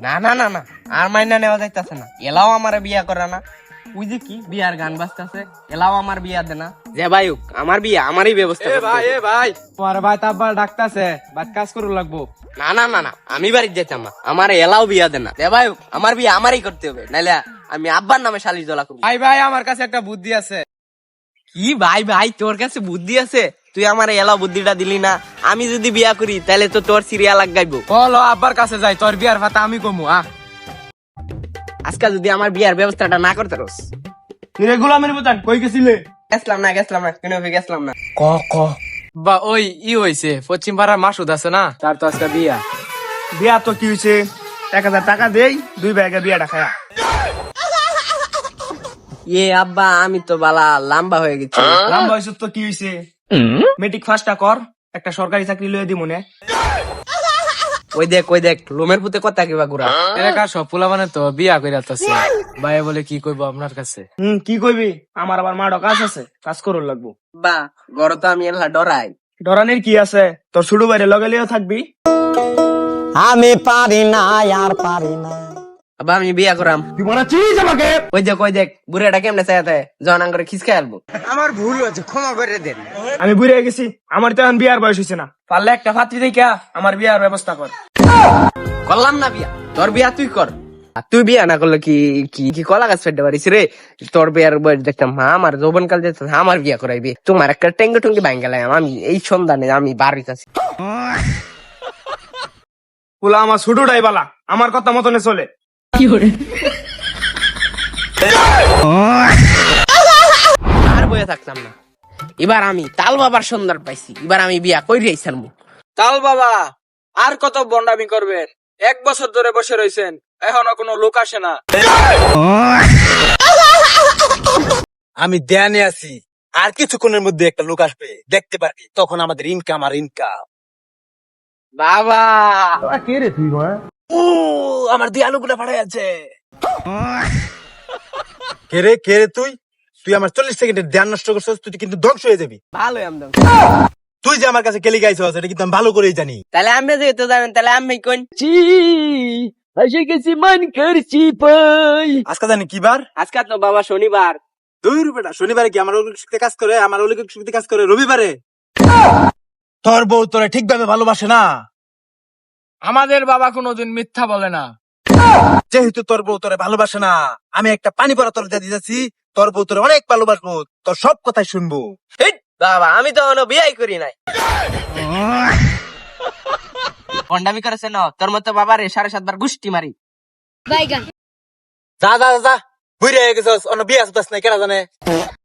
না না না না, আর মাইনা নেওয়া যাইতাছে না। এলাও আমার বিয়া করে না। ওই যে কি বিয়ার গান বাজতাছে, এলাও আমার বিয়া দে না। যে ভাই হোক, আমার বিয়া আমারই ব্যবস্থা করতে হবে। ভাই তোমার ভাই তাব্বার ডাকতাছে, বাদ কাজ করু লাগবো। না না না না, আমি বাড়ি যেতাম না, আমার এলাও বিয়া দে না। যে ভাই হোক, আমার বিয়া আমারই করতে হবে, নাইলে আমি আব্বার নামে সালিশ জলা করবো। ভাই আমার কাছে একটা বুদ্ধি আছে। কি ভাই ভাই, তোর কাছে বুদ্ধি আছে? তুই আমার এলাও বুদ্ধিটা দিলি না। আমি যদি বিয়া করি তাহলে তো তোর সিরিয়াল লাগাইবো। বলো আব্বার কাছে যাই, তোর বিয়ার ভাতা আমি কমু। আজকাল যদি আমার বিয়ার ব্যবস্থাটা না করতে রস। কিরে গোলামের বুতান কই গেছিলে? গেছলাম না কেন গেছলাম না। ক ক বা ওই হইছে পশ্চিম পাড়ার মাসুদ আছে না, তার তো আজকে বিয়া। বিয়া তো কি হয়েছে? 1000 টাকা দেই, 2 ব্যাগে বিয়াটা খায়া। আব্বা, আমি তো বালা লম্বা হয়ে গেছি। লম্বা হয়েছে তো কি হয়েছে? মেট্রিক ফার্স্টটা কর, একটা সরকারি চাকরি লয়ে দি মনে। ওই দেখ লোমের পুতে কথা কিবা গুড়া। এলাকার সব পোলা মানে তো বিয়া করে আসতেছে। ভাই বলে কি কইবো আপনার কাছে? কি কইবি? আমার আবার মাডো কাজ আছে, কাজ করুন লাগবো। বা গড় তো আমি এলা ডরাই। ডরানের কি আছে? তোর ছোট বাইরে লগেলিও থাকবি। আমি পারি না আর পারি না। আব্বা, আমি বিয়া করাম। তুই মনে চিনিস আমাকে? ওই দেখ বুড়াটা কেমনে চাইতে জন করে খিসকাই আলবো। আমার ভুল হয়েছে, ক্ষমা করে দেন। আমি বুড়ে গেছি, আমার তো এখন বিয়ার বয়স হয়েছে না। পারলে একটা ফাত্রি দেখা আমার বিয়ার ব্যবস্থা কর। করলাম না বিয়া, তোর বিয়া তুই কর। আর তুই বিয়া না করলে কি কি কি কলা গাছ ফেলতে পারিস রে? তোর বিয়ার বয়স দেখতাম, আমার যৌবন কাল যেত, আমার বিয়া করাইবি। তোমার একটা টেঙ্গি টুঙ্গি ভাঙ গেলাম আমি এই সন্ধানে, আমি বাড়িতে আছি। পোলা আমার ছোটটাই বালা, আমার কথা মতনে চলে। আর বয়ে থাকলাম না, এবার আমি তাল বাবার সন্ধান পাইছি, এবার আমি বিয়া কইরাই ছাড়বো। তাল বাবা আর কত বন্ডামি করবেন? 1 বছর ধরে বসে রয়েছেন, এখনো কোনো লোক আসে না। আমি ধ্যানে আছি, আর কিছুক্ষণের মধ্যে একটা লোক আসবে, দেখতে পারবি তখন আমাদের ইনকাম আর ইনকাম। বাবা ও আমার দিয়ে আলুগুলা ভাড়াই আছে। কে রে তুই আমার 40 সেকেন্ডের ধ্যান নষ্ট করছিস, তুই কিন্তু ধ্বংস হয়ে যাবি। ভালো আমদাম। তুই যে আমার কাছে কেলি গাইছিস এটা কিন্তু আমি ভালো করেই জানি। তাহলে আমি যেহেতু যাবেন, তাহলে আমি কোন আজকে জানি কি বার? আজকে তো বাবা শনিবার। 2 রুপিয়া শনিবারে কি আমার অলৌকিক শক্তি কাজ করে? আমার অলৌকিক শক্তি কাজ করে রবিবারে। তোর বউ তোরে ঠিকভাবে ভালোবাসে না। আমাদের বাবা কোনোদিন মিথ্যা বলে না। যেহেতু তোর বউ তোরে ভালোবাসে না, আমি একটা পানি পড়া তোর দিয়ে দিতেছি, তোর বউ তোরে অনেক ভালোবাসবো, তোর সব কথাই শুনবো। হেৎ, বাবা আমি তো এখনো বিয়াই করি নাই। কন্ডামি করেছে না তোর মতো বাবারে 7.5 বার গুষ্টি মারি। যা বুঝে গেছস, অন্য বিয়ে আসতাস না, কেনা জানে।